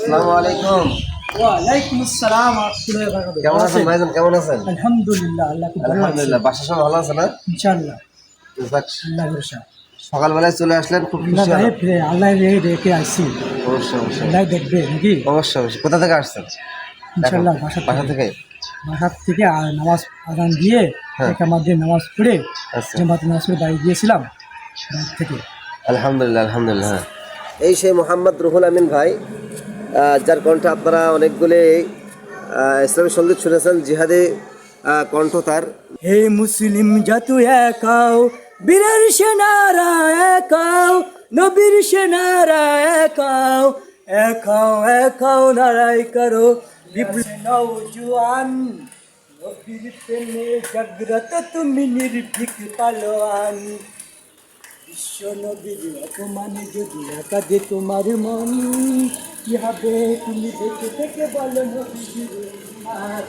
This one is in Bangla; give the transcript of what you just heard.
আসসালামু আলাইকুম। ওয়ালাইকুম আসসালাম ওয়া রাহমাতুল্লাহি ওয়া বারাকাতুহু। কেমন আছেন ভাইজান? কেমন আছেন? আলহামদুলিল্লাহ, আল্লাহ খুব ভালো আছে। আলহামদুলিল্লাহ। বাসার সব ভালো আছে না? ইনশাআল্লাহ, যাক, আল্লাহ ভরসা। সকালবেলায় চলে আসলেন, খুব আল্লাহ খুশি ভাই হলাম। আল্লাহ রেখে আসছি, অবশ্যই অবশ্যই আল্লাহ দেখবে নাকি? অবশ্যই অবশ্যই। কোথা থেকে আসছেন এখন? ইনশাআল্লাহ বাসা বাসা থেকে থেকে? বাসার থেকে নামাজ আজান দিয়ে হ্যাঁ। একামত দিয়ে নামাজ পড়ে আচ্ছা, জামাতে নামাজ পড়ে বাড়ি গিয়েছিলাম বাড়ি থেকে। আলহামদুলিল্লাহ আলহামদুলিল্লাহ। হ্যাঁ, এই সেই মোহাম্মদ রুহুল আমিন ভাই, যার কণ্ঠে আপনারা অনেকগুলি ইসলামী সঙ্গীত শুনেছেন। জিহাদি কণ্ঠ তার। হে মুসলিম জাতু একাও, বীরের সেনারা একাও, নবীর সেনারা একাও, একাও একাও লড়াই করো বিপ্লব নওজোয়ান, নবীর প্রেমে জাগ্রত তুমি নির্ভীক পালোয়ান। বিশ্ব নবীর অপমানে যদি কাঁদে তোমার মন, কি হবে তুমি দেখে দেখে বলো নবীর আর